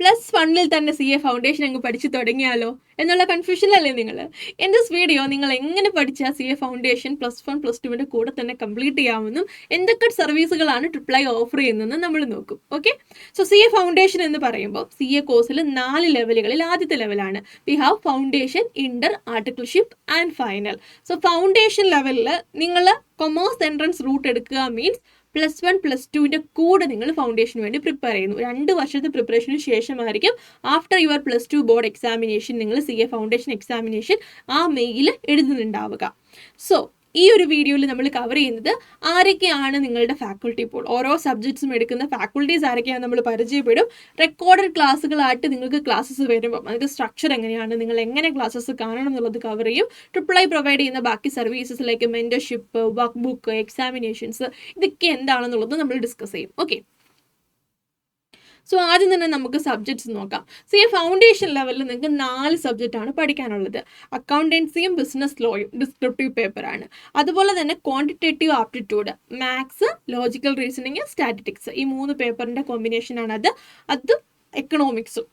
+1 തന്നെ CA foundation അങ്ങ് പഠിച്ചു തുടങ്ങിയാലോ എന്നുള്ള കൺഫ്യൂഷനിലല്ലേ നിങ്ങൾ? ഇൻ ദിസ് വീഡിയോ നിങ്ങൾ എങ്ങനെ പഠിച്ചാൽ CA ഫൗണ്ടേഷൻ +1 +2 കൂടെ തന്നെ കംപ്ലീറ്റ് ചെയ്യാമെന്നും എന്തൊക്കെ സർവീസുകളാണ് ട്രിപ്പിൾ ഓഫർ ചെയ്യുന്നതെന്ന് നമ്മൾ നോക്കും. ഓക്കെ, സോ CA ഫൗണ്ടേഷൻ എന്ന് പറയുമ്പോൾ CA കോഴ്സിൽ 4 ലെവലുകളിൽ ആദ്യത്തെ ലെവലാണ് we have foundation, Inter, articleship and final. So foundation ലെവലിൽ നിങ്ങൾ കൊമേഴ്സ് എൻട്രൻസ് റൂട്ട് എടുക്കുക മീൻസ് +1 +2 കൂടെ നിങ്ങൾ ഫൗണ്ടേഷന് വേണ്ടി പ്രിപ്പയർ ചെയ്യുന്നു. 2 വർഷത്തെ പ്രിപ്പറേഷന് ശേഷമായിരിക്കും ആഫ്റ്റർ യുവർ +2 ബോർഡ് എക്സാമിനേഷൻ നിങ്ങൾ CA ഫൗണ്ടേഷൻ എക്സാമിനേഷൻ ആ മെയിൽ എഴുതുന്നുണ്ടാവുക. സോ ഈ ഒരു വീഡിയോയിൽ നമ്മൾ കവർ ചെയ്യുന്നത് ആരൊക്കെയാണ് നിങ്ങളുടെ ഫാക്കൾട്ടി പോൾ, ഓരോ സബ്ജക്ട്സും എടുക്കുന്ന ഫാക്കൾട്ടീസ് ആരൊക്കെയാണ് നമ്മൾ പരിചയപ്പെടും. റെക്കോർഡഡ് ക്ലാസ്സുകളായിട്ട് നിങ്ങൾക്ക് ക്ലാസ്സസ് വരുമ്പോൾ അതിൻ്റെ സ്ട്രക്ചർ എങ്ങനെയാണ്, നിങ്ങൾ എങ്ങനെ ക്ലാസ്സസ് കാണണം എന്നുള്ളത് കവർ ചെയ്യും. ട്രിപ്പിൾ ഐ പ്രൊവൈഡ് ചെയ്യുന്ന ബാക്കി services like mentorship, work book, examinations, ഇതൊക്കെ എന്താണെന്നുള്ളത് നമ്മൾ ഡിസ്കസ് ചെയ്യും. ഓക്കെ, സോ ആദ്യം തന്നെ നമുക്ക് സബ്ജക്ട്സ് നോക്കാം. CA ഫൗണ്ടേഷൻ ലെവലിൽ നിങ്ങൾക്ക് 4 സബ്ജക്റ്റാണ് പഠിക്കാനുള്ളത്. അക്കൗണ്ടൻസിയും ബിസിനസ് ലോയും ഡിസ്ക്രിപ്റ്റീവ് പേപ്പറാണ്. അതുപോലെ തന്നെ quantitative aptitude, maths, logical reasoning, statistics, ഈ 3 പേപ്പറിൻ്റെ കോമ്പിനേഷനാണ് അത് എക്കണോമിക്സും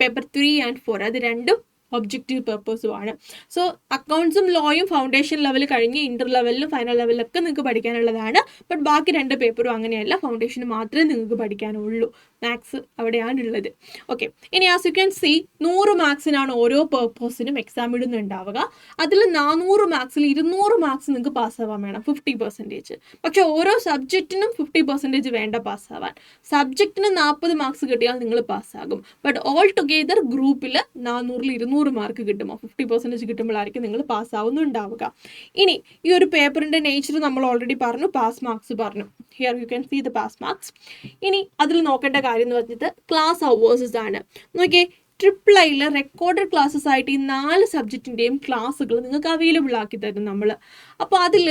പേപ്പർ 3 and 4 അത് രണ്ടും ഒബ്ജക്റ്റീവ് പേപ്പേഴ്സുമാണ്. സോ അക്കൗണ്ട്സും ലോയും ഫൗണ്ടേഷൻ ലെവൽ കഴിഞ്ഞ് ഇന്റർ ലെവലിലും ഫൈനൽ ലെവലിലൊക്കെ നിങ്ങൾക്ക് പഠിക്കാനുള്ളതാണ്. ബട്ട് ബാക്കി 2 പേപ്പറും അങ്ങനെയല്ല, ഫൗണ്ടേഷന് മാത്രമേ നിങ്ങൾക്ക് പഠിക്കാനുള്ളൂ. മാത്സ് അവിടെയാണുള്ളത്. ഓക്കെ, ഇനി ആസ് യു ക്യാൻ സീ 100 മാർക്സിനാണ് ഓരോ പേപ്പേഴ്സിനും എക്സാം ഇടുന്നുണ്ടാവുക. അതിൽ 400 മാർക്സിൽ 200 മാർക്സ് നിങ്ങൾക്ക് പാസ്സാവാൻ വേണം, 50%. പക്ഷെ ഓരോ സബ്ജക്റ്റിനും 50% വേണ്ട പാസ്സാവാൻ. സബ്ജക്റ്റിന് 40 മാർക്സ് കിട്ടിയാൽ നിങ്ങൾ പാസ്സാകും. ബട്ട് ഓൾ ടുഗെദർ ഗ്രൂപ്പിൽ 400-ൽ 200 മാർക്ക് കിട്ടുമോ, 50% കിട്ടുമ്പോഴായിരിക്കും നിങ്ങൾ പാസ്സാവുന്നുണ്ടാവുക. ഇനി ഈ ഒരു പേപ്പറിൻ്റെ നേച്ചർ നമ്മൾ ഓൾറെഡി പറഞ്ഞു, പാസ് മാർക്സ് പറഞ്ഞു. Here you can see the pass marks. ഇനി അതിൽ നോക്കേണ്ട കാര്യം എന്ന് പറഞ്ഞിട്ട് ക്ലാസ് അവേഴ്സസ് ആണ്. നോക്കിയേ, ട്രിപ്പിൾ ഐയിൽ റെക്കോർഡഡ് ക്ലാസ്സസ് ആയിട്ട് ഈ 4 സബ്ജക്റ്റിൻ്റെയും ക്ലാസ്സുകൾ നിങ്ങൾക്ക് അവൈലബിൾ ആക്കി തരും നമ്മൾ. അപ്പോൾ അതിൽ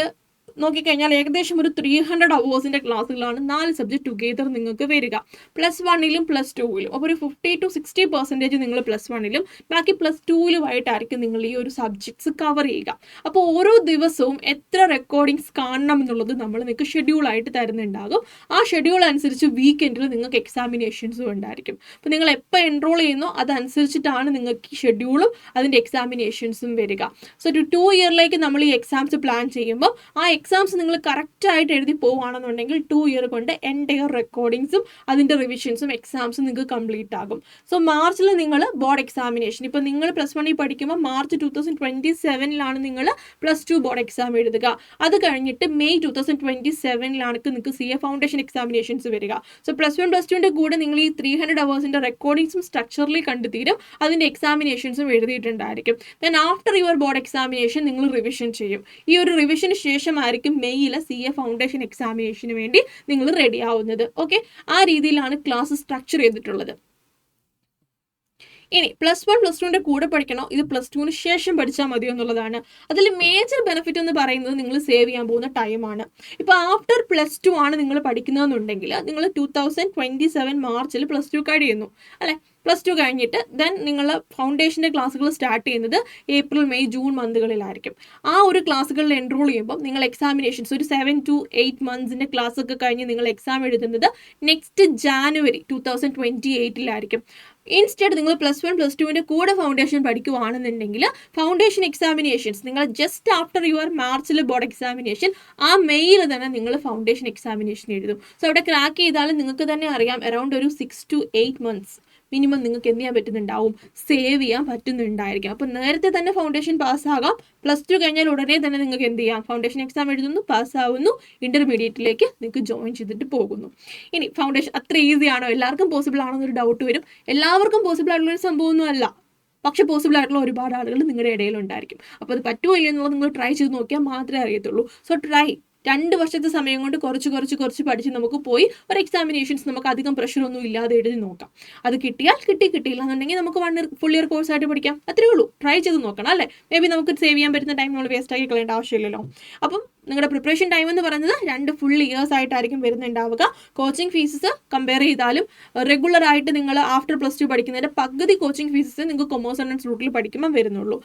നോക്കിക്കഴിഞ്ഞാൽ ഏകദേശം ഒരു 300 അവേഴ്സിൻ്റെ ക്ലാസ്സുകളാണ് 4 സബ്ജക്റ്റ് ടുഗെദർ നിങ്ങൾക്ക് വരിക. +1-ലും +2-ലും അപ്പോൾ ഒരു 50-60% നിങ്ങൾ +1-ലും ബാക്കി +2-ലുമായിട്ടായിരിക്കും നിങ്ങൾ ഈ ഒരു സബ്ജക്ട്സ് കവർ ചെയ്യുക. അപ്പോൾ ഓരോ ദിവസവും എത്ര റെക്കോർഡിങ്സ് കാണണം എന്നുള്ളത് നമ്മൾ നിങ്ങൾക്ക് ഷെഡ്യൂളായിട്ട് തരുന്നുണ്ടാകും. ആ ഷെഡ്യൂൾ അനുസരിച്ച് വീക്കെൻഡിൽ നിങ്ങൾക്ക് എക്സാമിനേഷൻസും ഉണ്ടായിരിക്കും. അപ്പോൾ നിങ്ങൾ എപ്പോൾ എൻറോൾ ചെയ്യുന്നോ അതനുസരിച്ചിട്ടാണ് നിങ്ങൾക്ക് ഈ ഷെഡ്യൂളും അതിൻ്റെ എക്സാമിനേഷൻസും വരിക. സോ ഒരു 2 ഇയറിലേക്ക് നമ്മൾ ഈ എക്സാംസ് പ്ലാൻ ചെയ്യുമ്പോൾ ആ എക്സാംസ് നിങ്ങൾ കറക്റ്റായിട്ട് എഴുതി പോവുകയാണെന്നുണ്ടെങ്കിൽ 2 ഇയർ കൊണ്ട് എൻ്റയർ റെക്കോർഡിങ്സും അതിൻ്റെ റിവിഷൻസും എക്സാംസും നിങ്ങൾക്ക് കംപ്ലീറ്റ് ആകും. സോ മാർച്ചിൽ നിങ്ങൾ ബോർഡ് എക്സാമിനേഷൻ, ഇപ്പോൾ നിങ്ങൾ +1 പഠിക്കുമ്പോൾ മാർച്ച് 2027-ലാണ് നിങ്ങൾ +2 ബോർഡ് എക്സാം എഴുതുക. അത് കഴിഞ്ഞിട്ട് മെയ് 2027-ലാണ് നിങ്ങൾക്ക് CA ഫൗണ്ടേഷൻ എക്സാമിനേഷൻസ് വരിക. സോ +1 +2 കൂടെ നിങ്ങൾ ഈ 300 അവേഴ്സിൻ്റെ റെക്കോർഡിങ്സും സ്ട്രക്ചറലി കണ്ടുതീരും, അതിൻ്റെ എക്സാമിനേഷൻസും എഴുതിയിട്ടുണ്ടായിരിക്കും. Then after your board examination നിങ്ങൾ റിവിഷൻ ചെയ്യും. ഈ ഒരു റിവിഷന് ശേഷമായിരിക്കും മെയ്യിലെ CA ഫൗണ്ടേഷൻ എക്സാമിനേഷന് വേണ്ടി നിങ്ങൾ റെഡി ആവുന്നത്. ഓക്കെ, ആ രീതിയിലാണ് ക്ലാസ് സ്ട്രക്ചർ ചെയ്തിട്ടുള്ളത്. ഇനി +1 +2 കൂടെ പഠിക്കണോ, ഇത് +2-ന് ശേഷം പഠിച്ചാൽ മതിയോ എന്നുള്ളതാണ്. അതിൽ മേജർ ബെനിഫിറ്റ് എന്ന് പറയുന്നത് നിങ്ങൾ സേവ് ചെയ്യാൻ പോകുന്ന ടൈമാണ്. ഇപ്പോൾ ആഫ്റ്റർ +2 ആണ് നിങ്ങൾ പഠിക്കുന്നതെന്നുണ്ടെങ്കിൽ നിങ്ങൾ 2027 മാർച്ചിൽ +2 കഴിയുന്നു അല്ലേ. +2 കഴിഞ്ഞിട്ട് ദെൻ നിങ്ങൾ ഫൗണ്ടേഷൻ്റെ ക്ലാസ്സുകൾ സ്റ്റാർട്ട് ചെയ്യുന്നത് ഏപ്രിൽ, മെയ്, ജൂൺ മന്തുകളിലായിരിക്കും. ആ ഒരു ക്ലാസ്സുകളിൽ എൻറോൾ ചെയ്യുമ്പോൾ നിങ്ങൾ എക്സാമിനേഷൻസ് ഒരു 7 to 8 മന്ത്സിൻ്റെ ക്ലാസ്സൊക്കെ കഴിഞ്ഞ് നിങ്ങൾ എക്സാം എഴുതുന്നത് നെക്സ്റ്റ് ജാനുവരി 2028-ലായിരിക്കും. ഇൻസ്റ്റെഡ് നിങ്ങൾ +1 +2 കൂടെ ഫൗണ്ടേഷൻ പഠിക്കുകയാണെന്നുണ്ടെങ്കിൽ ഫൗണ്ടേഷൻ എക്സാമിനേഷൻസ് നിങ്ങൾ ജസ്റ്റ് ആഫ്റ്റർ യുവർ മാർച്ചിൽ ബോർഡ് എക്സാമിനേഷൻ ആ മെയ്യിൽ തന്നെ നിങ്ങൾ ഫൗണ്ടേഷൻ എക്സാമിനേഷൻ എഴുതും. സോ അവിടെ ക്രാക്ക് ചെയ്താലും നിങ്ങൾക്ക് തന്നെ അറിയാം അറൗണ്ട് ഒരു 6 to 8 months മിനിമം നിങ്ങൾക്ക് എന്ത് ചെയ്യാൻ പറ്റുന്നുണ്ടാവും, സേവ് ചെയ്യാൻ പറ്റുന്നുണ്ടായിരിക്കും. അപ്പോൾ നേരത്തെ തന്നെ ഫൗണ്ടേഷൻ പാസ്സാകാം. +2 കഴിഞ്ഞാൽ ഉടനെ തന്നെ നിങ്ങൾക്ക് എന്ത് ചെയ്യാം, ഫൗണ്ടേഷൻ എക്സാം എഴുതുന്നു, പാസ്സാവുന്നു, ഇൻ്റർമീഡിയറ്റിലേക്ക് നിങ്ങൾക്ക് ജോയിൻ ചെയ്തിട്ട് പോകുന്നു. ഇനി ഫൗണ്ടേഷൻ അത്ര ഈസി ആണോ, എല്ലാവർക്കും പോസിബിൾ ആണോ എന്നൊരു ഡൗട്ട് വരും. എല്ലാവർക്കും പോസിബിൾ ആയിട്ടുള്ളൊരു സംഭവമൊന്നും അല്ല. പക്ഷേ പോസിബിൾ ആയിട്ടുള്ള ഒരുപാട് ആളുകൾ നിങ്ങളുടെ ഇടയിലുണ്ടായിരിക്കും. അപ്പോൾ അത് പറ്റുമോ ഇല്ല എന്നുള്ളത് നിങ്ങൾ ട്രൈ ചെയ്ത് നോക്കിയാൽ മാത്രമേ അറിയത്തുള്ളൂ. So try. 2 വർഷത്തെ സമയം കൊണ്ട് കുറച്ച് പഠിച്ച് നമുക്ക് പോയി ഒരു എക്സാമിനേഷൻസ് നമുക്ക് അധികം പ്രഷറൊന്നും ഇല്ലാതെ എഴുതി നോക്കാം. അത് കിട്ടിയാൽ കിട്ടിയില്ല എന്നുണ്ടെങ്കിൽ നമുക്ക് 1 year ഫുൾ ഇയർ കോഴ്സായിട്ട് പഠിക്കാം. അത്രേ ഉള്ളൂ. ട്രൈ ചെയ്ത് നോക്കണം അല്ലേ. മേ ബി നമുക്ക് സേവ് ചെയ്യാൻ പറ്റുന്ന ടൈം നമ്മൾ വേസ്റ്റ് ആക്കി കളയേണ്ട ആവശ്യമില്ലല്ലോ. അപ്പം നിങ്ങളുടെ പ്രിപ്പറേഷൻ ടൈം എന്ന് പറയുന്നത് 2 full years ആയിട്ടായിരിക്കും വരുന്നുണ്ടാവുക. കോച്ചിങ് ഫീസസ് കമ്പയർ ചെയ്താലും റെഗുലർ ആയിട്ട് നിങ്ങൾ ആഫ്റ്റർ +2 പഠിക്കുന്നതിൻ്റെ പകുതി കോച്ചിങ് ഫീസസ് നിങ്ങൾക്ക് കൊമേഴ്സ് ആൻഡ് റൂട്ടിൽ പഠിക്കുമ്പോൾ വരുന്നുള്ളൂ.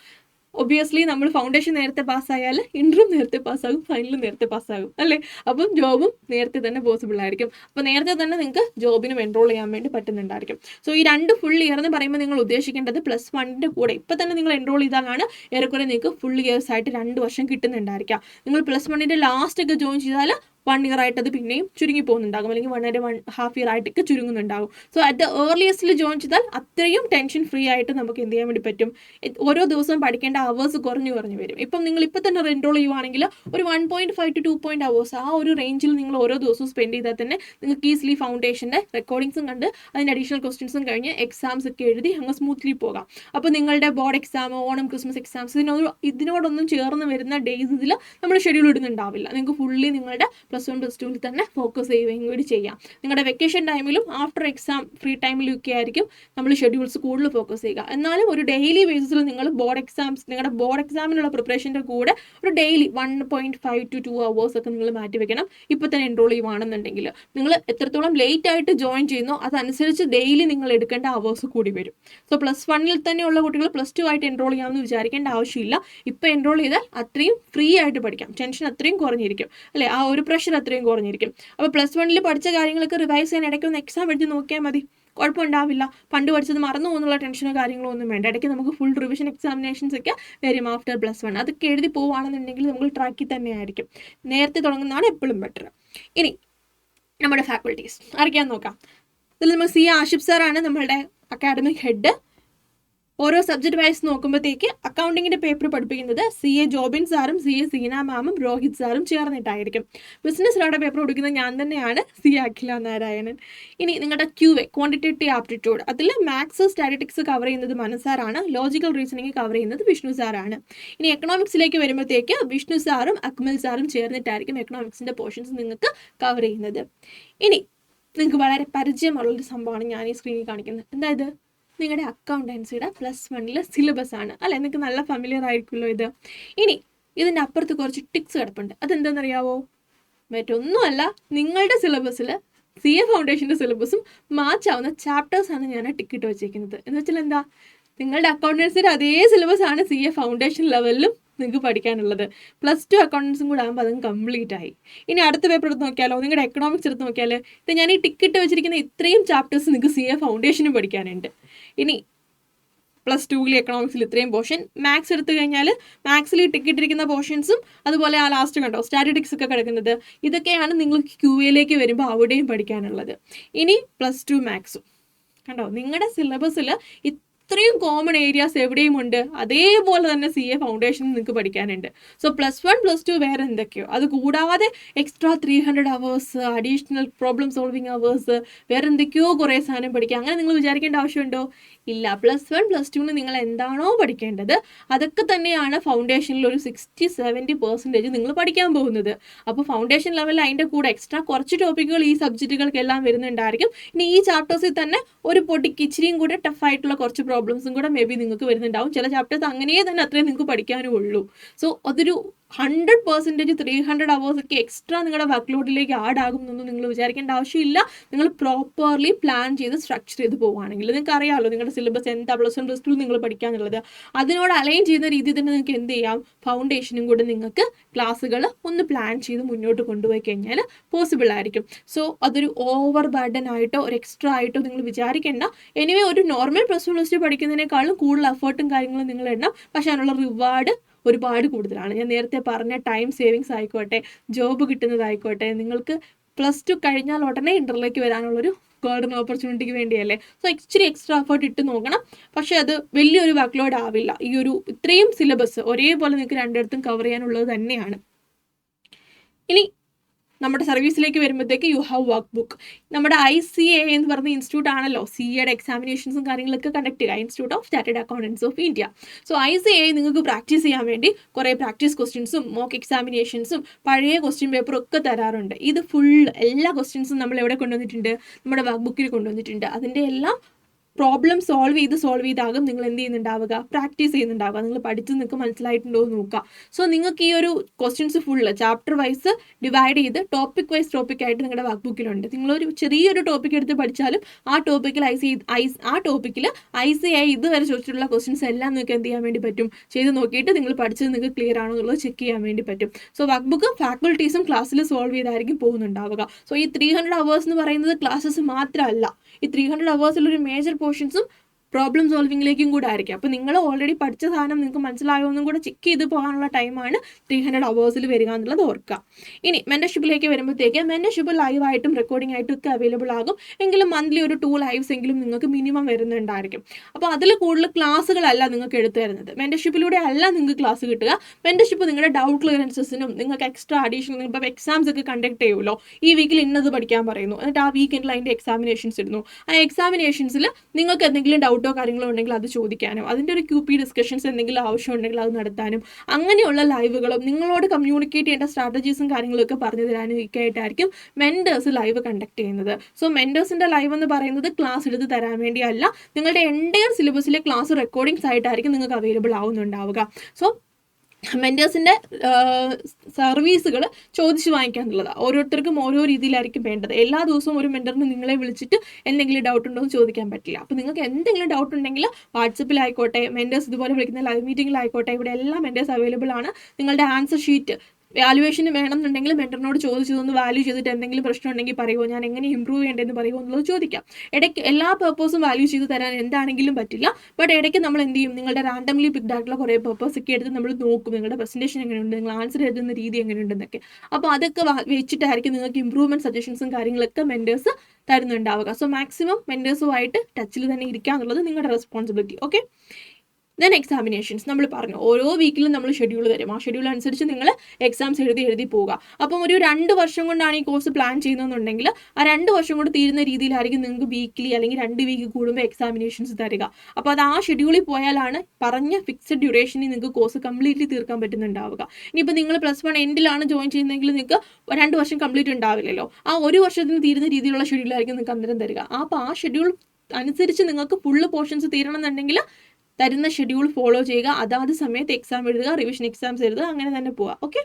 ഒബിയസ്ലി നമ്മൾ ഫൗണ്ടേഷൻ നേരത്തെ പാസ്സായാൽ ഇൻട്രും നേരത്തെ പാസ്സാകും, ഫൈനലും നേരത്തെ പാസ്സാകും അല്ലേ. അപ്പം ജോബും നേരത്തെ തന്നെ പോസിബിൾ ആയിരിക്കും. അപ്പോൾ നേരത്തെ തന്നെ നിങ്ങൾക്ക് ജോബിനും എൻറോൾ ചെയ്യാൻ വേണ്ടി പറ്റുന്നുണ്ടായിരിക്കും. സോ ഈ 2 ഫുൾ ഇയർ എന്ന് പറയുമ്പോൾ നിങ്ങൾ ഉദ്ദേശിക്കേണ്ടത് +1 കൂടെ ഇപ്പം തന്നെ നിങ്ങൾ എൻറോൾ ചെയ്താലാണ് ഏറെക്കുറെ നിങ്ങൾക്ക് ഫുൾ ഇയേഴ്സ് ആയിട്ട് 2 വർഷം കിട്ടുന്നുണ്ടായിരിക്കാം. നിങ്ങൾ +1 ലാസ്റ്റ് ഒക്കെ ജോയിൻ ചെയ്താൽ 1 ഇയർ ആയിട്ട് അത് പിന്നെയും ചുരുങ്ങി പോകുന്നുണ്ടാകും, അല്ലെങ്കിൽ 1.5 ഇയർ ആയിട്ടൊക്കെ ചുരുങ്ങുന്നുണ്ടാകും. സോ അറ്റ് ദ ഏർലിയസ്റ്റിൽ ജോയിൻ ചെയ്താൽ അത്രയും ടെൻഷൻ ഫ്രീ ആയിട്ട് നമുക്ക് എന്ത് ചെയ്യാൻ വേണ്ടി പറ്റും, ഓരോ ദിവസവും പഠിക്കേണ്ട അവേഴ്സ് കുറഞ്ഞു വരും. ഇപ്പം നിങ്ങൾ ഇപ്പം തന്നെ എൻറോൾ ചെയ്യുവാണെങ്കിൽ ഒരു 1.5 to 2 hours ആ ഒരു റേഞ്ചിൽ നിങ്ങൾ ഓരോ ദിവസവും സ്പെൻഡ് ചെയ്താൽ തന്നെ നിങ്ങൾക്ക് ഈസിലി ഫൗണ്ടേഷൻ്റെ റെക്കോർഡിങ്സും കണ്ട് അതിൻ്റെ അഡീഷണൽ ക്വസ്റ്റ്യൻസും കഴിഞ്ഞ് എക്സാംസ് ഒക്കെ എഴുതി അങ്ങ് സ്മൂത്ത്ലി പോകാം. അപ്പോൾ നിങ്ങളുടെ board exam, Onam, Christmas exams ഇതിനോടൊന്നും ചേർന്ന് വരുന്ന ഡേയ്സിൽ നമ്മൾ ഷെഡ്യൂൾ ഇടുന്നുണ്ടാവില്ല. നിങ്ങൾക്ക് ഫുള്ളി നിങ്ങളുടെ +1 +2 തന്നെ ഫോക്കസ് ചെയ്യുകയും കൂടി ചെയ്യാം. നിങ്ങളുടെ വെക്കേഷൻ ടൈമിലും ആഫ്റ്റർ എക്സാം ഫ്രീ ടൈമിലും ഒക്കെ ആയിരിക്കും നമ്മൾ ഷെഡ്യൂൾസ് കൂടുതൽ ഫോക്കസ് ചെയ്യുക. എന്നാലും ഒരു ഡെയിലി ബേസിസിൽ നിങ്ങൾ നിങ്ങളുടെ ബോർഡ് എക്സാമിനുള്ള പ്രിപ്പറേഷൻ്റെ കൂടെ ഒരു ഡെയിലി 1.5 to 2 hours ഒക്കെ നിങ്ങൾ മാറ്റി വെക്കണം. ഇപ്പോൾ തന്നെ എൻറോൾ ചെയ്യുവാണെന്നുണ്ടെങ്കിൽ നിങ്ങൾ എത്രത്തോളം ലേറ്റ് ആയിട്ട് ജോയിൻ ചെയ്യുന്നോ അതനുസരിച്ച് ഡെയിലി നിങ്ങൾ എടുക്കേണ്ട അവേഴ്സ് കൂടി വരും. സോ +1 തന്നെയുള്ള കുട്ടികൾ +2 ആയിട്ട് എൻറോൾ ചെയ്യാമെന്ന് വിചാരിക്കേണ്ട ആവശ്യമില്ല. ഇപ്പോൾ എൻറോൾ ചെയ്താൽ അത്രയും ഫ്രീ ആയിട്ട് പഠിക്കാം, ടെൻഷൻ അത്രയും കുറഞ്ഞിരിക്കും അല്ലേ, ആ ഒരു പ്രഷർ അത്രയും കുറഞ്ഞിരിക്കും. അപ്പോൾ +1 പഠിച്ച കാര്യങ്ങളൊക്കെ റിവൈസ് ചെയ്യാൻ ഇടയ്ക്ക് ഒന്ന് എക്സാം എഴുതി നോക്കിയാൽ മതി, കുഴപ്പമുണ്ടാവില്ല. പണ്ട് പഠിച്ചത് മറന്നു പോകുന്നുള്ള ടെൻഷനോ കാര്യങ്ങളോ ഒന്നും വേണ്ട. ഇടയ്ക്ക് നമുക്ക് ഫുൾ റിവിഷൻ എക്സാമിനേഷൻസ് ഒക്കെ വരും ആഫ്റ്റർ +1. അതൊക്കെ എഴുതി പോവുകയാണെന്നുണ്ടെങ്കിൽ നമുക്ക് ട്രാക്കിൽ തന്നെ ആയിരിക്കും. നേരത്തെ തുടങ്ങുന്നതാണ് എപ്പോഴും ബെറ്റർ. ഇനി നമ്മുടെ ഫാക്കൽറ്റീസ് അറിയാൻ നോക്കാം. ഇതിൽ നമ്മൾ CA ആഷിഫ് സാറാണ് നമ്മളുടെ അക്കാഡമിക് ഹെഡ്. ഓരോ സബ്ജക്റ്റ് വൈസ് നോക്കുമ്പോഴത്തേക്ക് അക്കൗണ്ടിങ്ങിൻ്റെ പേപ്പർ പഠിപ്പിക്കുന്നത് CA ജോബിൻ സാറും CA സീന മാമും രോഹിത് സാറും ചേർന്നിട്ടായിരിക്കും. ബിസിനസ് ലോയുടെ പേപ്പർ കൊടുക്കുന്നത് ഞാൻ തന്നെയാണ്, CA അഖില നാരായണൻ. ഇനി നിങ്ങളുടെ QA ക്വാണ്ടിറ്റേറ്റീവ് ആപ്റ്റിറ്റ്യൂഡ്, അതിൽ മാത്സ് സ്റ്റാറ്റിസ്റ്റിക്സ് കവർ ചെയ്യുന്നത് മനസാറാണ്, ലോജിക്കൽ റീസണിങ് കവർ ചെയ്യുന്നത് വിഷ്ണു സാറാണ്. ഇനി എക്കണോമിക്സിലേക്ക് വരുമ്പോഴത്തേക്ക് വിഷ്ണു സാറും അക്മൽ സാറും ചേർന്നിട്ടായിരിക്കും എക്കണോമിക്സിൻ്റെ പോർഷൻസ് നിങ്ങൾക്ക് കവർ ചെയ്യുന്നത്. ഇനി നിങ്ങൾക്ക് വളരെ പരിചയമുള്ളൊരു സംഭവമാണ് ഞാൻ ഈ സ്ക്രീനിൽ കാണിക്കുന്നത്. എന്തായത് നിങ്ങളുടെ അക്കൗണ്ടൻസിയുടെ +1 സിലബസ് ആണ് അല്ലേ, നിങ്ങൾക്ക് നല്ല ഫെമിലിയർ ആയിരിക്കുമല്ലോ ഇത്. ഇനി ഇതിൻ്റെ അപ്പുറത്ത് കുറച്ച് ടിക്സ് കിടപ്പുണ്ട്. അതെന്താണെന്നറിയാവോ? മറ്റൊന്നുമല്ല, നിങ്ങളുടെ സിലബസിൽ CA ഫൗണ്ടേഷൻ്റെ സിലബസും മാച്ച് ആവുന്ന ചാപ്റ്റേഴ്സാണ് ഞാൻ ടിക്കിട്ട് വെച്ചിരിക്കുന്നത്. എന്ന് വെച്ചാൽ എന്താ, നിങ്ങളുടെ അക്കൗണ്ടൻസിയുടെ അതേ സിലബസ് ആണ് CA ഫൗണ്ടേഷൻ ലെവലിലും നിങ്ങൾക്ക് പഠിക്കാനുള്ളത്. +2 അക്കൗണ്ടൻസും കൂടെ ആകുമ്പോൾ അതും കംപ്ലീറ്റ് ആയി. ഇനി അടുത്ത പേപ്പർ എടുത്ത് നോക്കിയാലോ, നിങ്ങളുടെ എക്കണോമിക്സ് എടുത്ത് നോക്കിയാൽ ഇത് ഞാൻ ഈ ടിക്കിട്ട് വെച്ചിരിക്കുന്ന ഇത്രയും ചാപ്റ്റേഴ്സ് നിങ്ങൾക്ക് CA ഫൗണ്ടേഷനും പഠിക്കാനുണ്ട്. ഇനി +2 എക്കണോമിക്സിൽ ഇത്രയും പോർഷൻ, മാത്സ് എടുത്തു കഴിഞ്ഞാൽ മാത്സിൽ ടിക്കിട്ടിരിക്കുന്ന പോർഷൻസും അതുപോലെ ആ ലാസ്റ്റ് കണ്ടോ സ്റ്റാറ്റിസ്റ്റിക്സ് ഒക്കെ കിടക്കുന്നത്, ഇതൊക്കെയാണ് നിങ്ങൾ QAയിലേക്ക് വരുമ്പോൾ അവിടെയും പഠിക്കാനുള്ളത്. ഇനി +2 മാത്സും കണ്ടോ, നിങ്ങളുടെ സിലബസിൽ ഇത്രയും കോമൺ ഏരിയാസ് എവിടെയും ഉണ്ട്. അതേപോലെ തന്നെ CA ഫൗണ്ടേഷൻ നിങ്ങൾക്ക് പഠിക്കാനുണ്ട്. സോ +1 +2 വേറെ എന്തൊക്കെയോ, അത് കൂടാതെ extra 300 hours, additional problem solving hours, വേറെ എന്തൊക്കെയോ കുറേ സാധനം പഠിക്കുക. അങ്ങനെ നിങ്ങൾ വിചാരിക്കേണ്ട ആവശ്യമുണ്ടോ? ഇല്ല. +1 +2 നിങ്ങൾ എന്താണോ പഠിക്കേണ്ടത് അതൊക്കെ തന്നെയാണ് ഫൗണ്ടേഷനിൽ ഒരു 60-70% നിങ്ങൾ പഠിക്കാൻ പോകുന്നത്. അപ്പോൾ ഫൗണ്ടേഷൻ ലെവലിൽ അതിൻ്റെ കൂടെ എക്സ്ട്രാ കുറച്ച് ടോപ്പിക്കുകൾ ഈ സബ്ജക്റ്റുകൾക്കെല്ലാം വരുന്നുണ്ടായിരിക്കും. ഇനി ഈ ചാപ്റ്റേഴ്സിൽ തന്നെ ഒരു പൊട്ടിക്ക് ഇച്ചിരിയും കൂടെ ടഫായിട്ടുള്ള കുറച്ച് പ്രോബ്ലംസും കൂടെ മേ ബി നിങ്ങൾക്ക് വരുന്നുണ്ടാവും. ചില ചാപ്റ്റേഴ്സ് അങ്ങനെ തന്നെ അത്രയും നിങ്ങൾക്ക് പഠിക്കാനും ഉള്ളൂ. സോ അതൊരു 100% 300 hours ഒക്കെ എക്സ്ട്രാ നിങ്ങളുടെ വർക്ക് ലോഡിലേക്ക് ആഡ് ആകും എന്നൊന്നും നിങ്ങൾ വിചാരിക്കേണ്ട ആവശ്യമില്ല. നിങ്ങൾ പ്രോപ്പർലി പ്ലാൻ ചെയ്ത് സ്ട്രക്ചർ ചെയ്ത് പോവുകയാണെങ്കിൽ നിങ്ങൾക്ക് അറിയാമല്ലോ നിങ്ങളുടെ സിലബസ് എന്താ +1 +2 നിങ്ങൾ പഠിക്കാനുള്ളത്. അതിനോട് അലൈൻ ചെയ്യുന്ന രീതിയിൽ തന്നെ നിങ്ങൾക്ക് എന്ത് ചെയ്യാം, ഫൗണ്ടേഷനും കൂടെ നിങ്ങൾക്ക് ക്ലാസ്സുകൾ ഒന്ന് പ്ലാൻ ചെയ്ത് മുന്നോട്ട് കൊണ്ടുപോയി കഴിഞ്ഞാൽ പോസിബിൾ ആയിരിക്കും. സോ അതൊരു ഓവർ ബർഡൻ ആയിട്ടോ ഒരു എക്സ്ട്രാ ആയിട്ടോ നിങ്ങൾ വിചാരിക്കേണ്ട. എനിവേ ഒരു നോർമൽ +1 +2 പഠിക്കുന്നതിനേക്കാളും കൂടുതൽ എഫേർട്ടും കാര്യങ്ങളും നിങ്ങൾ ഇടണം. പക്ഷേ അതിനുള്ള റിവാർഡ് ഒരുപാട് കൂടുതലാണ്. ഞാൻ നേരത്തെ പറഞ്ഞ ടൈം സേവിങ്സ് ആയിക്കോട്ടെ, ജോബ് കിട്ടുന്നതായിക്കോട്ടെ, നിങ്ങൾക്ക് +2 കഴിഞ്ഞാൽ ഉടനെ ഇന്ററിലേക്ക് വരാനുള്ളൊരു ഗോൾഡൻ ഓപ്പർച്യൂണിറ്റിക്ക് വേണ്ടിയല്ലേ. സോ ഇച്ചിരി എക്സ്ട്രാ എഫേർട്ട് ഇട്ട് നോക്കണം. പക്ഷേ അത് വലിയൊരു വർക്ക് ലോഡ് ആവില്ല. ഈ ഒരു ഇത്രയും സിലബസ് ഒരേപോലെ നിങ്ങൾക്ക് രണ്ടിടത്തും കവർ ചെയ്യാനുള്ളത് തന്നെയാണ്. ഇനി നമ്മുടെ സർവീസിലേക്ക് വരുമ്പോഴത്തേക്ക് യു ഹാവ് വർക്ക് ബുക്ക്. നമ്മുടെ ICA എന്ന് പറഞ്ഞ ഇൻസ്റ്റിറ്റ്യൂട്ട് ആണല്ലോ CAയുടെ എക്സാമിനേഷൻസും കാര്യങ്ങളൊക്കെ കണ്ടക്ട് ചെയ്യുക, institute of chartered accountants of India. So ICA നിങ്ങൾക്ക് പ്രാക്ടീസ് ചെയ്യാൻ വേണ്ടി കുറേ പ്രാക്ടീസ് ക്വസ്റ്റ്യൻസും മോക്ക് എക്സാമിനേഷൻസും പഴയ ക്വസ്റ്റ്യൻ പേപ്പറും ഒക്കെ തരാറുണ്ട്. ഇത് ഫുൾ എല്ലാ ക്വസ്റ്റ്യൻസും നമ്മൾ എവിടെ കൊണ്ടുവന്നിട്ടുണ്ട്, നമ്മുടെ വർക്ക് ബുക്കിൽ കൊണ്ടുവന്നിട്ടുണ്ട്. അതിൻ്റെ എല്ലാം പ്രോബ്ലം സോൾവ് ചെയ്താകും നിങ്ങൾ എന്ത് ചെയ്യുന്നുണ്ടാവുക, പ്രാക്ടീസ് ചെയ്യുന്നുണ്ടാവുക. നിങ്ങൾ പഠിച്ച് നിങ്ങൾക്ക് മനസ്സിലായിട്ടുണ്ടോ എന്ന് നോക്കുക. സോ നിങ്ങൾക്ക് ഈ ഒരു questions full chapter wise divide ചെയ്ത് ടോപ്പിക് വൈസ് ടോപ്പിക്കായിട്ട് നിങ്ങളുടെ വർക്ക് ബുക്കിലുണ്ട്. നിങ്ങളൊരു ചെറിയൊരു ടോപ്പിക് എടുത്ത് പഠിച്ചാലും ആ ടോപ്പിക്കിൽ ICAI ഇതുവരെ ചോദിച്ചിട്ടുള്ള ക്വസ്റ്റ്യൻസ് എല്ലാം നിങ്ങൾക്ക് എന്ത് ചെയ്യാൻ വേണ്ടി പറ്റും, ചെയ്ത് നോക്കിയിട്ട് നിങ്ങൾ പഠിച്ചത് നിങ്ങൾക്ക് ക്ലിയർ ആണോ എന്നുള്ളത് ചെക്ക് ചെയ്യാൻ വേണ്ടി പറ്റും. സോ വർക്ക് ബുക്ക് ഫാക്കൽറ്റീസും ക്ലാസ്സിൽ സോൾവ് ചെയ്തായിരിക്കും പോകുന്നുണ്ടാവുക. സോ ഈ 300 hours എന്ന് പറയുന്നത് ക്ലാസ്സസ് മാത്രമല്ല, ഈ 300 hours മേജർ പോർഷൻസും പ്രോബ്ലം സോൾവിങ്ങിലേക്കും കൂടെ ആയിരിക്കും. അപ്പോൾ നിങ്ങൾ ഓൾറെഡി പഠിച്ച സാധനം നിങ്ങൾക്ക് മനസ്സിലായോ എന്നും കൂടെ ചെക്ക് ചെയ്ത് പോകാനുള്ള ടൈമാണ് 300 hours വരിക എന്നുള്ളത് ഓർക്കുക. ഇനി മെൻറ്റർഷിപ്പിലേക്ക് വരുമ്പോഴത്തേക്ക് മെൻറ്റർഷിപ്പ് ലൈവായിട്ടും റെക്കോർഡിംഗ് ആയിട്ടും ഒക്കെ അവൈലബിൾ ആകും. എങ്കിലും മന്ത്ലി ഒരു 2 lives എങ്കിലും നിങ്ങൾക്ക് മിനിമം വരുന്നുണ്ടായിരിക്കും. അപ്പോൾ അതിൽ കൂടുതൽ ക്ലാസ്സുകളല്ല നിങ്ങൾക്ക് എടുത്തു തരുന്നത്. മെൻറ്റർഷിപ്പിലൂടെ അല്ല നിങ്ങൾക്ക് ക്ലാസ് കിട്ടുക. മെൻറ്റർഷിപ്പ് നിങ്ങളുടെ ഡൗട്ട് ക്ലിയറൻസസിനും നിങ്ങൾക്ക് എക്സ്ട്രാ അഡീഷണൽ ഇപ്പോൾ എക്സാംസ് ഒക്കെ കണ്ടക്ട് ചെയ്യുമല്ലോ, ഈ വീക്കിൽ ഇന്നത് പഠിക്കാൻ പറയുന്നു, എന്നിട്ട് ആ വീക്കെൻഡിൽ അതിൻ്റെ എക്സാമിനേഷൻസ് ഇടുന്നു. ആ എക്സാമിനേഷൻസിൽ നിങ്ങൾക്ക് എന്തെങ്കിലും ഡൗട്ടോ കാര്യങ്ങളോ ഉണ്ടെങ്കിൽ അത് ചോദിക്കാനും, അതിൻ്റെ ഒരു QP ഡിസ്കഷൻസ് എന്തെങ്കിലും ആവശ്യമുണ്ടെങ്കിൽ അത് നടത്താനും, അങ്ങനെയുള്ള ലൈവുകളും നിങ്ങളോട് കമ്മ്യൂണിക്കേറ്റ് ചെയ്യേണ്ട സ്ട്രാറ്റജീസും കാര്യങ്ങളൊക്കെ പറഞ്ഞു തരാനും ഒക്കെ ആയിട്ടായിരിക്കും മെൻറ്റേഴ്സ് ലൈവ് കണ്ടക്ട് ചെയ്യുന്നത്. സോ മെൻറ്റേഴ്സിൻ്റെ ലൈവ് എന്ന് പറയുന്നത് ക്ലാസ് എടുത്ത് തരാൻ വേണ്ടിയല്ല, നിങ്ങളുടെ എൻ്റയർ സിലബസിലെ ക്ലാസ് റെക്കോർഡിങ്സ് ആയിട്ടായിരിക്കും നിങ്ങൾക്ക് അവൈലബിൾ ആവുന്നുണ്ടാവുക. സോ മെൻറ്റേഴ്സിൻ്റെ സർവീസുകൾ ചോദിച്ച് വാങ്ങിക്കാന്നുള്ളതാണ്. ഓരോരുത്തർക്കും ഓരോ രീതിയിലായിരിക്കും വേണ്ടത്. എല്ലാ ദിവസവും ഒരു മെൻറ്ററിന് നിങ്ങളെ വിളിച്ചിട്ട് എന്തെങ്കിലും ഡൗട്ട് ഉണ്ടോ എന്ന് ചോദിക്കാൻ പറ്റില്ല. അപ്പോൾ നിങ്ങൾക്ക് എന്തെങ്കിലും ഡൗട്ട് ഉണ്ടെങ്കിൽ വാട്സപ്പിലായിക്കോട്ടെ, മെൻറ്റേഴ്സ് ഇതുപോലെ വിളിക്കുന്ന ലൈവ് മീറ്റിങ്ങിലായിക്കോട്ടെ, ഇവിടെ എല്ലാ മെൻറ്റേഴ്സ് അവൈലബിൾ ആണ്. നിങ്ങളുടെ ആൻസർ ഷീറ്റ് വാല്യുവേഷന് വേണമെന്നുണ്ടെങ്കിൽ മെൻറ്ററിനോട് ചോദിച്ചതൊന്ന് വാല്യൂ ചെയ്തിട്ട് എന്തെങ്കിലും പ്രശ്നം ഉണ്ടെങ്കിൽ പറയുമോ, ഞാൻ എങ്ങനെ ഇമ്പ്രൂവ് ചെയ്യേണ്ടതെന്ന് പറയുമോ എന്നുള്ളത് ചോദിക്കാം. ഇടയ്ക്ക് എല്ലാ പേർപ്പസും വാല്യൂ ചെയ്ത് തരാൻ എന്താണെങ്കിലും പറ്റില്ല. ബട്ട് ഇടയ്ക്ക് നമ്മൾ എന്ത് ചെയ്യും, നിങ്ങളുടെ റാൻഡംലി പിക്ഡ് ആയിട്ടുള്ള കുറേ പേർപ്പസ് ഒക്കെ എടുത്ത് നമ്മൾ നോക്കും, നിങ്ങളുടെ പ്രസൻറ്റേഷൻ എങ്ങനെയുണ്ട്, നിങ്ങൾ ആൻസർ എഴുതുന്ന രീതി എങ്ങനെയുണ്ടെന്നൊക്കെ. അപ്പോൾ അതൊക്കെ വെച്ചിട്ടായിരിക്കും നിങ്ങൾക്ക് ഇമ്പ്രൂവ്മെൻറ്റ് സജഷൻസും കാര്യങ്ങളൊക്കെ മെൻറ്റേഴ്സ് തരുന്നുണ്ടാവുക. സോ മാക്സിമം മെൻറ്റേഴ്സുമായിട്ട് ടച്ചിൽ തന്നെ ഇരിക്കുക എന്നുള്ളത് നിങ്ങളുടെ റെസ്പോൺസിബിലിറ്റി. ഓക്കെ. ദെൻ എക്സാമിനേഷൻസ് നമ്മൾ പറഞ്ഞു, ഓരോ വീക്കിലും നമ്മൾ ഷെഡ്യൂൾ തരും. ആ ഷെഡ്യൂൾ അനുസരിച്ച് നിങ്ങൾ എക്സാംസ് എഴുതി പോവുക. അപ്പം ഒരു 2 വർഷം കൊണ്ടാണ് ഈ കോഴ്സ് പ്ലാൻ ചെയ്യുന്നതെന്നുണ്ടെങ്കിൽ ആ 2 വർഷം കൊണ്ട് തീരുന്ന രീതിയിലായിരിക്കും നിങ്ങൾക്ക് വീക്ക്ലി അല്ലെങ്കിൽ 2 വീക്ക് കൂടുമ്പോൾ എക്സാമിനേഷൻസ് തരിക. അപ്പോൾ അത് ആ ഷെഡ്യൂളിൽ പോയാലാണ് പറഞ്ഞ ഫിക്സഡ് ഡ്യൂറേഷനിൽ നിങ്ങൾക്ക് കോഴ്സ് കംപ്ലീറ്റ്ലി തീർക്കാൻ പറ്റുന്നുണ്ടാവുക. ഇനിയിപ്പോൾ നിങ്ങൾ +1 എൻഡിലാണ് ജോയിൻ ചെയ്യുന്നതെങ്കിൽ നിങ്ങൾക്ക് 2 വർഷം കംപ്ലീറ്റ് ഉണ്ടാവില്ലല്ലോ. ആ 1 വർഷത്തിന് തീരുന്ന രീതിയിലുള്ള ഷെഡ്യൂളായിരിക്കും നിങ്ങൾക്ക് അന്നേരം തരിക. അപ്പോൾ ആ ഷെഡ്യൂൾ അനുസരിച്ച് നിങ്ങൾക്ക് ഫുള്ള് പോർഷൻസ് തീരണം എന്നുണ്ടെങ്കിൽ തരുന്ന ഷെഡ്യൂൾ ഫോളോ ചെയ്യുക. അതാത് സമയത്ത് എക്സാം എഴുതുക, റിവിഷൻ എക്സാംസ് എഴുതുക, അങ്ങനെ തന്നെ പോവുക. ഓക്കെ.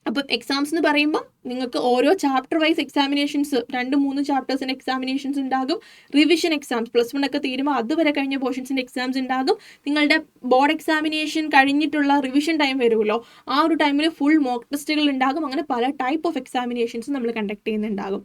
അപ്പം എക്സാംസ് എന്ന് പറയുമ്പോൾ നിങ്ങൾക്ക് ഓരോ ചാപ്റ്റർ വൈസ് എക്സാമിനേഷൻസ് 2-3 ചാപ്റ്റേഴ്സിൻ്റെ എക്സാമിനേഷൻസ് ഉണ്ടാകും. റിവിഷൻ എക്സാംസ് +1 ഒക്കെ തീരുമ്പോൾ അതുവരെ കഴിഞ്ഞ പോർഷൻസിൻ്റെ എക്സാംസ് ഉണ്ടാകും. നിങ്ങളുടെ ബോർഡ് എക്സാമിനേഷൻ കഴിഞ്ഞിട്ടുള്ള റിവിഷൻ ടൈം വരുമല്ലോ, ആ ഒരു ടൈമിൽ ഫുൾ മോക്ക് ടെസ്റ്റുകൾ ഉണ്ടാകും. അങ്ങനെ പല ടൈപ്പ് ഓഫ് എക്സാമിനേഷൻസ് നമ്മൾ കണ്ടക്ട് ചെയ്യുന്നുണ്ടാകും.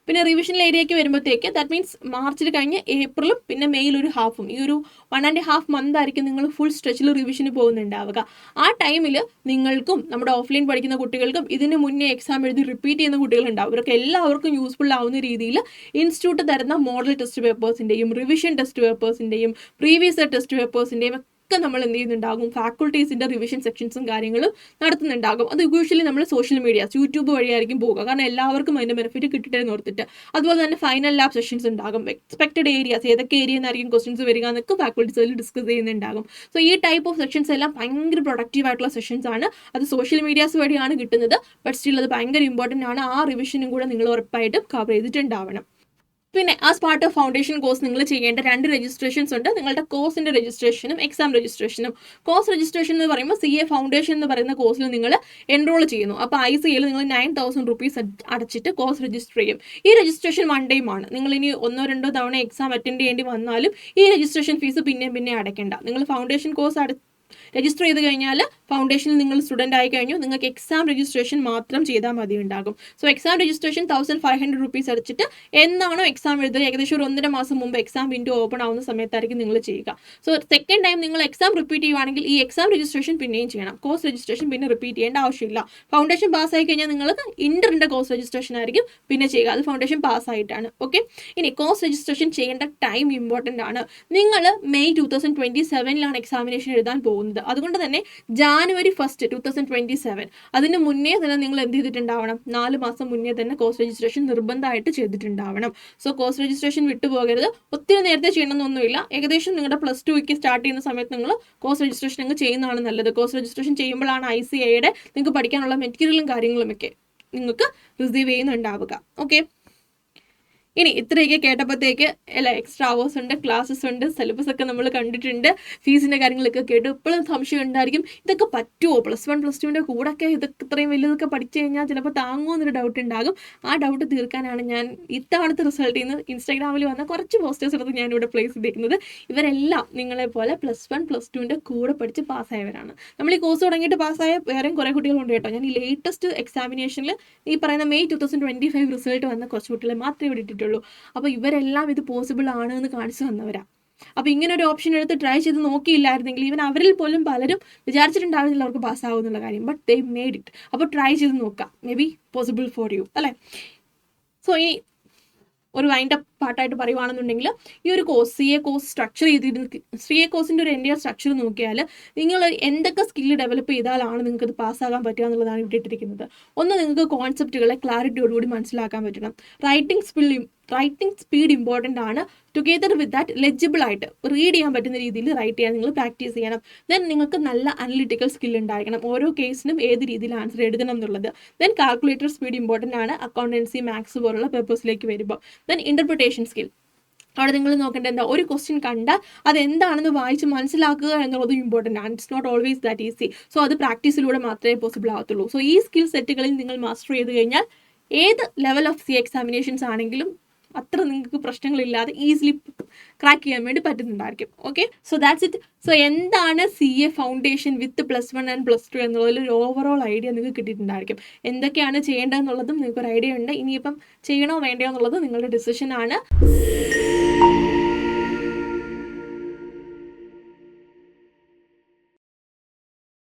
പിന്നെ റിവിഷൻ ഏരിയയ്ക്ക് വരുമ്പോഴത്തേക്ക് ദാറ്റ് മീൻസ് മാർച്ചിൽ കഴിഞ്ഞ് ഏപ്രിലും പിന്നെ മെയിൽ ഒരു ഹാഫും, ഈ ഒരു 1.5 month ആയിരിക്കും നിങ്ങൾ ഫുൾ സ്ട്രെച്ചിൽ റിവിഷന് പോകുന്നുണ്ടാവുക. ആ ടൈമിൽ നിങ്ങൾക്കും നമ്മുടെ ഓഫ്ലൈൻ പഠിക്കുന്ന കുട്ടികൾക്കും ഇതിന് മുന്നേ എക്സാം എഴുതി റിപ്പീറ്റ് ചെയ്യുന്ന കുട്ടികളുണ്ടാവും. അവർക്ക് എല്ലാവർക്കും യൂസ്ഫുൾ ആവുന്ന രീതിയിൽ ഇൻസ്റ്റിറ്റ്യൂട്ട് തരുന്ന മോഡൽ ടെസ്റ്റ് പേപ്പേഴ്സിൻ്റെയും റിവിഷൻ ടെസ്റ്റ് പേപ്പേഴ്സിൻ്റെയും പ്രീവിയസ് ടെസ്റ്റ് പേപ്പേഴ്സിൻ്റെയും ഒക്കെ നമ്മൾ എന്ത് ചെയ്യുന്നുണ്ടാകും, ഫാക്കൾട്ടീസിൻ്റെ റിവിഷൻ സെക്ഷൻസും കാര്യങ്ങളും നടത്തുന്നുണ്ടാകും. അത് യൂഷ്വലി നമ്മൾ സോഷ്യൽ മീഡിയാസ് യൂട്യൂബ് വഴിയായിരിക്കും പോകുക, കാരണം എല്ലാവർക്കും അതിൻ്റെ ബെനിഫിറ്റ് കിട്ടിയിട്ട് ഓർത്തിട്ട്. അതുപോലെ തന്നെ ഫൈനൽ ലാബ് സെഷൻസ് ഉണ്ടാകും. എക്സ്പെക്റ്റഡ് ഏരിയാസ് ഏതൊക്കെ ഏരിയ എന്നായിരിക്കും ക്വസ്റ്റ്യൻസ് വരിക എന്നൊക്കെ ഫാക്കൾട്ടീസ് അതിൽ ഡിസ്കസ് ചെയ്യുന്നുണ്ടാകും. സോ ഈ ടൈപ്പ് ഓഫ് സെക്ഷൻസ് എല്ലാം ഭയങ്കര പ്രൊഡക്റ്റീവ് ആയിട്ടുള്ള സെഷൻസ് ആണ്. അത് സോഷ്യൽ മീഡിയാസ് വഴിയാണ് കിട്ടുന്നത്. ബട്ട് സ്റ്റിൽ അത് ഭയങ്കര ഇമ്പോർട്ടൻ്റ് ആണ്. ആ റിവിഷനും കൂടെ നിങ്ങൾ ഉറപ്പായിട്ടും കവർ ചെയ്തിട്ടുണ്ടാവണം. പിന്നെ as part of foundation course നിങ്ങൾ ചെയ്യേണ്ട 2 രജിസ്ട്രേഷൻസ് ഉണ്ട്. നിങ്ങളുടെ കോഴ്സിൻ്റെ രജിസ്ട്രേഷനും എക്സാം രജിസ്ട്രേഷനും. കോഴ്സ് രജിസ്ട്രേഷൻ എന്ന് പറയുമ്പോൾ CA ഫൗണ്ടേഷൻ എന്ന് പറയുന്ന കോഴ്സിൽ നിങ്ങൾ എൻറോൾ ചെയ്യുന്നു. അപ്പോൾ ICAയിൽ നിങ്ങൾ 9,000 rupees അടച്ചിട്ട് കോഴ്സ് രജിസ്റ്റർ ചെയ്യും. ഈ രജിസ്ട്രേഷൻ 1 time ആണ്. നിങ്ങൾ ഇനി 1-2 തവണ എക്സാം അറ്റൻഡ് ചെയ്യേണ്ടി വന്നാലും ഈ രജിസ്ട്രേഷൻ ഫീസ് പിന്നെ അടയ്ക്കേണ്ട. നിങ്ങൾ ഫൗണ്ടേഷൻ കോഴ്സ് രജിസ്റ്റർ ചെയ്ത് കഴിഞ്ഞാൽ ഫൗണ്ടേഷനിൽ നിങ്ങൾ സ്റ്റുഡൻ്റ് ആയി കഴിഞ്ഞു, നിങ്ങൾക്ക് എക്സാം രജിസ്ട്രേഷൻ മാത്രം ചെയ്താൽ മതി ഉണ്ടാകും. സോ എക്സാം രജിസ്ട്രേഷൻ 1,500 rupees അടച്ചിട്ട് എന്നാണോ എക്സാം എഴുതുക ഏകദേശം ഒരു 1.5 മാസം മുമ്പ് എക്സാം വിൻഡോ ഓപ്പൺ ആവുന്ന സമയത്തായിരിക്കും നിങ്ങൾ ചെയ്യുക. സോ സെക്കൻഡ് ടൈം നിങ്ങൾ എക്സാം റിപ്പീറ്റ് ചെയ്യുവാണെങ്കിൽ ഈ എക്സാം രജിസ്ട്രേഷൻ പിന്നെയും ചെയ്യണം. കോഴ്സ് രജിസ്ട്രേഷൻ പിന്നെ റിപ്പീറ്റ് ചെയ്യേണ്ട ആവശ്യമില്ല. ഫൗണ്ടേഷൻ പാസ്സായി കഴിഞ്ഞാൽ നിങ്ങൾക്ക് ഇന്ററിൻ്റെ കോഴ്സ് രജിസ്ട്രേഷൻ ആയിരിക്കും പിന്നെ ചെയ്യുക. അത് ഫൗണ്ടേഷൻ പാസ്സായിട്ടാണ്. ഓക്കെ. ഇനി കോഴ്സ് രജിസ്ട്രേഷൻ ചെയ്യേണ്ട ടൈം ഇമ്പോർട്ടൻ്റ് ആണ്. നിങ്ങൾ May 2027 എക്സാമിനേഷൻ എഴുതാൻ പോകുന്നത്. അതുകൊണ്ട് തന്നെ January 1, 2027 അതിന് മുന്നേ തന്നെ നിങ്ങൾ എന്ത് ചെയ്തിട്ടുണ്ടാവണം, 4 മാസം മുന്നേ തന്നെ കോഴ്സ് രജിസ്ട്രേഷൻ നിർബന്ധമായിട്ട് ചെയ്തിട്ടുണ്ടാവണം. സോ കോഴ്സ് രജിസ്ട്രേഷൻ വിട്ടുപോകരുത്. ഒത്തിരി നേരത്തെ ചെയ്യണമെന്നൊന്നുമില്ല. ഏകദേശം നിങ്ങളുടെ +2 സ്റ്റാർട്ട് ചെയ്യുന്ന സമയത്ത് നിങ്ങൾ കോഴ്സ് രജിസ്ട്രേഷൻ അങ്ങ് ചെയ്യുന്നതാണ് നല്ലത്. കോഴ്സ് രജിസ്ട്രേഷൻ ചെയ്യുമ്പോഴാണ് ICAയുടെ നിങ്ങൾക്ക് പഠിക്കാനുള്ള മെറ്റീരിയലും കാര്യങ്ങളും ഒക്കെ നിങ്ങൾക്ക് റിസീവ് ചെയ്യുന്നുണ്ടാവുക. ഓക്കെ. ഇനി ഇത്രയൊക്കെ കേട്ടപ്പോഴത്തേക്ക് അല്ല എക്സ്ട്രാ അവേഴ്സ് ഉണ്ട്, ക്ലാസ്സസ് ഉണ്ട്, സിലബസ് ഒക്കെ നമ്മൾ കണ്ടിട്ടുണ്ട്, ഫീസിൻ്റെ കാര്യങ്ങളൊക്കെ കേട്ടു. ഇപ്പോഴും സംശയം ഉണ്ടായിരിക്കും ഇതൊക്കെ പറ്റുമോ, +1 +2 കൂടെയൊക്കെ ഇതൊക്കെ ഇത്രയും വലുതൊക്കെ പഠിച്ചു കഴിഞ്ഞാൽ ചിലപ്പോൾ താങ്ങുമോ എന്നൊരു ഡൗട്ട് ഉണ്ടാകും. ആ ഡൗട്ട് തീർക്കാനാണ് ഞാൻ ഇത്തവണത്തെ റിസൾട്ടിൽ നിന്ന് ഇൻസ്റ്റാഗ്രാമിൽ വന്ന കുറച്ച് പോസ്റ്റേഴ്സ് എടുത്ത് ഞാനിവിടെ പ്ലേസ് ചെയ്തിരിക്കുന്നത്. ഇവരെല്ലാം നിങ്ങളെപ്പോലെ +1 +2 കൂടെ പഠിച്ച് പാസ്സായവരാണ്. നമ്മൾ ഈ കോഴ്സ് തുടങ്ങിയിട്ട് പാസ്സായ വേറെയും കുറേ കുട്ടികളുണ്ട് കേട്ടോ. ഞാൻ ഈ ലേറ്റസ്റ്റ് എക്സാമിനേഷനിൽ ഈ പറയുന്ന May 2025 റിസൾട്ട് വന്ന കുറച്ച് കുട്ടികളെ മാത്രമേ ഇവിടെ ഇട്ടിട്ടുള്ളൂ. അപ്പോൾ ഇവരെല്ലാം ഇത് പോസിബിൾ ആണ് എന്ന് കാണിച്ചു തന്നവരാണ്. അപ്പോൾ ഇങ്ങനെ ഒരു ഓപ്ഷൻ എടുത്ത് ട്രൈ ചെയ്ത് നോക്കിയില്ലായിരുന്നെങ്കിൽ ഇവൻ അവരിൽ പോലും പലരും വിചാരിച്ചിട്ടുണ്ടാവില്ല അവർക്ക് പാസ്സാവും എന്നുള്ള കാര്യം. But they made it. അപ്പോൾ ട്രൈ ചെയ്ത് നോക്കാം, may be possible for you അല്ലേ. സോ ഇനി ഒരു വൈൻഡ് അപ്പ് പാർട്ടായിട്ട് പറയുവാണെന്നുണ്ടെങ്കിൽ ഈ ഒരു കോഴ്സ് CA കോഴ്സ് സ്ട്രക്ചർ ചെയ്തിട്ട് CA കോഴ്സിൻ്റെ ഒരു എൻ്റെ സ്ട്രക്ചർ നോക്കിയാൽ നിങ്ങൾ എന്തൊക്കെ സ്കില്ല് ഡെവലപ്പ് ചെയ്താലാണ് നിങ്ങൾക്ക് അത് പാസ്സാകാൻ പറ്റുക എന്നുള്ളതാണ് ഇവിടെ ഇട്ടിരിക്കുന്നത്. ഒന്ന്, നിങ്ങൾക്ക് കോൺസെപ്റ്റുകളെ ക്ലാരിറ്റിയോടുകൂടി മനസ്സിലാക്കാൻ പറ്റണം. റൈറ്റിംഗ് സ്പീഡ് ഇമ്പോർട്ടൻ്റ് ആണ്. ടുഗെദർ വിത്ത് ദാറ്റ് ലെജിബിൾ ആയിട്ട് റീഡ് ചെയ്യാൻ പറ്റുന്ന രീതിയിൽ റൈറ്റ് ചെയ്യാൻ നിങ്ങൾ പ്രാക്ടീസ് ചെയ്യണം. ദെൻ നിങ്ങൾക്ക് നല്ല അനലിറ്റിക്കൽ സ്കിൽ ഉണ്ടായിരിക്കണം, ഓരോ കേസിനും ഏത് രീതിയിൽ ആൻസർ എഴുതണം എന്നുള്ളത്. ദെൻ കാൽക്കുലേറ്റർ സ്പീഡ് ഇമ്പോർട്ടൻ്റ് ആണ് അക്കൗണ്ടൻസി, മാത്സ് പോലുള്ള പേപ്പേഴ്സിലേക്ക് വരുമ്പോൾ. ദെൻ ഇൻ്റർപ്രിട്ടേഷൻ സ്കിൽ, അവിടെ നിങ്ങൾ നോക്കേണ്ടത് എന്താ, ഒരു ക്വസ്റ്റ്യൻ കണ്ടാൽ അതെന്താണെന്ന് വായിച്ച് മനസ്സിലാക്കുക എന്നുള്ളത് ഇമ്പോർട്ടൻ്റ് ആണ്. It's not always that easy. So അത് പ്രാക്ടീസിലൂടെ മാത്രമേ പോസിബിൾ ആകത്തുള്ളൂ. സോ ഈ സ്കിൽ സെറ്റുകളിൽ നിങ്ങൾ മാസ്റ്റർ ചെയ്ത് കഴിഞ്ഞാൽ ഏത് ലെവൽ ഓഫ് CA എക്സാമിനേഷൻസ് ആണെങ്കിലും അത്ര നിങ്ങൾക്ക് പ്രശ്നങ്ങളില്ലാതെ ഈസിലി ക്രാക്ക് ചെയ്യാൻ വേണ്ടി പറ്റുന്നുണ്ടായിരിക്കും. Okay, so that's it. So എന്താണ് CA ഫൗണ്ടേഷൻ വിത്ത് +1 ആൻഡ് +2 എന്നുള്ളതിൽ ഒരു ഓവറോൾ ഐഡിയ നിങ്ങൾക്ക് കിട്ടിയിട്ടുണ്ടായിരിക്കും. എന്തൊക്കെയാണ് ചെയ്യേണ്ടതെന്നുള്ളതും നിങ്ങൾക്കൊരു ഐഡിയ ഉണ്ട്. ഇനിയിപ്പം ചെയ്യണോ വേണ്ടയോ എന്നുള്ളത് നിങ്ങളുടെ ഡിസിഷൻ ആണ്.